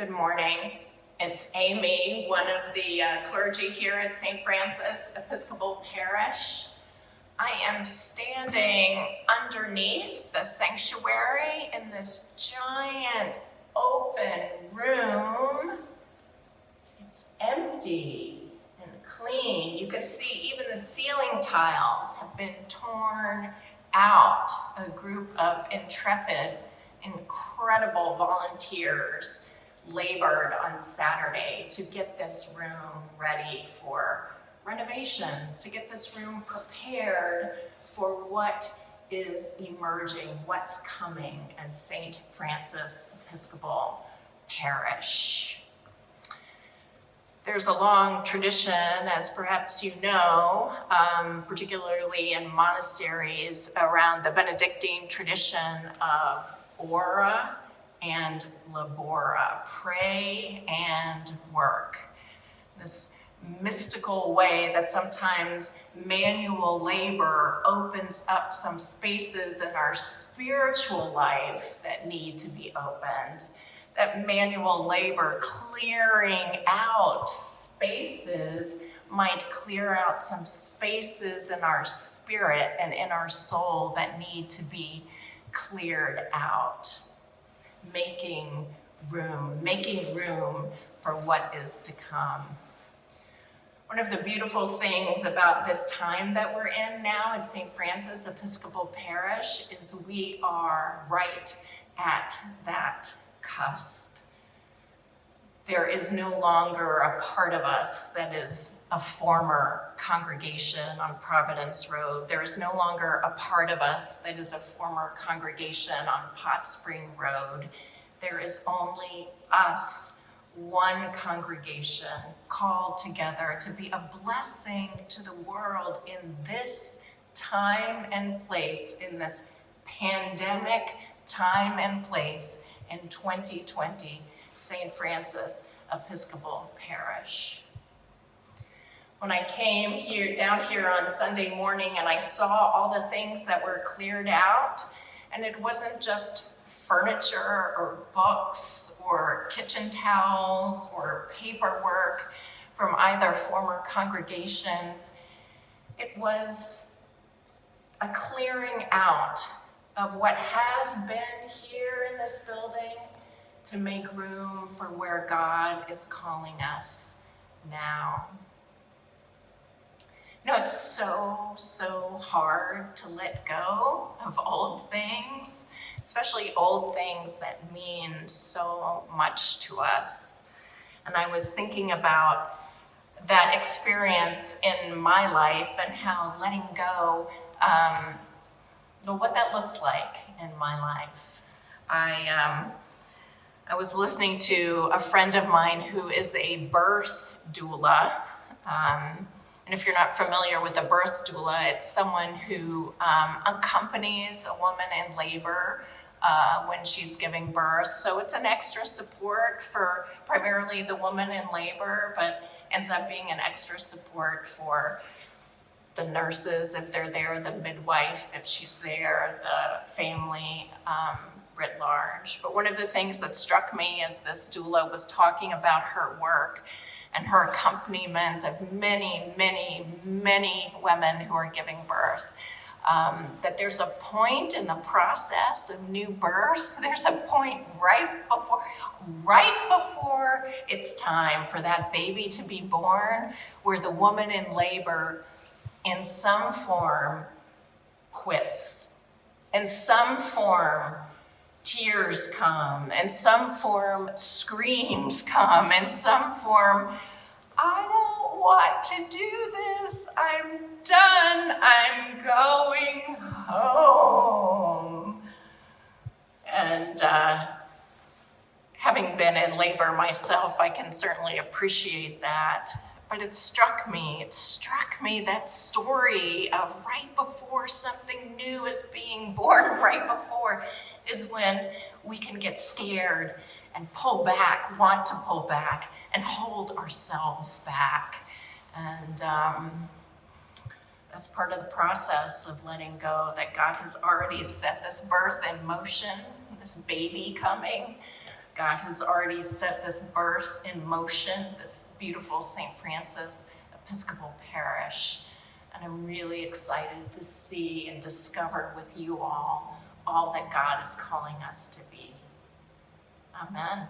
Good morning. It's Amy, one of the clergy here at St. Francis Episcopal Parish. I am standing underneath the sanctuary in this giant open room. It's empty and clean. You can see even the ceiling tiles have been torn out. A group of intrepid, incredible volunteers labored on Saturday to get this room ready for renovations, to get this room prepared for what is emerging, what's coming as St. Francis Episcopal Parish. There's a long tradition, as perhaps you know, particularly in monasteries, around the Benedictine tradition of ora and labora, pray and work. This mystical way that sometimes manual labor opens up some spaces in our spiritual life that need to be opened. That manual labor clearing out spaces might clear out some spaces in our spirit and in our soul that need to be cleared out. Making room for what is to come. One of the beautiful things about this time that we're in now at St. Francis Episcopal Parish is we are right at that cusp. There is no longer a part of us that is a former congregation on Providence Road. There is no longer a part of us that is a former congregation on Pot Spring Road. There is only us, one congregation, called together to be a blessing to the world in this time and place, in this pandemic time and place in 2020. St. Francis Episcopal Parish. When I came down here on Sunday morning and I saw all the things that were cleared out, and it wasn't just furniture or books or kitchen towels or paperwork from either former congregations, it was a clearing out of what has been here in this building to make room for where God is calling us now. You know, it's so hard to let go of old things, especially old things that mean so much to us. And I was thinking about that experience in my life and how letting go, what that looks like in my life. I was listening to a friend of mine who is a birth doula. And if you're not familiar with a birth doula, it's someone who accompanies a woman in labor when she's giving birth. So it's an extra support for primarily the woman in labor, but ends up being an extra support for the nurses if they're there, the midwife if she's there, the family writ large. But one of the things that struck me as this doula was talking about her work and her accompaniment of many women who are giving birth, that there's a point in the process of new birth, there's a point right before it's time for that baby to be born, where the woman in labor in some form quits. In some form, tears come. In some form, screams come. In some form, I don't want to do this. I'm done. I'm going home. And having been in labor myself, I can certainly appreciate that. But it struck me that story of right before something new is being born, right before is when we can get scared and pull back, want to pull back, and hold ourselves back. And that's part of the process of letting go, that God has already set this birth in motion, this baby coming. God has already set this birth in motion, this beautiful St. Francis Episcopal parish. And I'm really excited to see and discover with you all that God is calling us to be. Amen.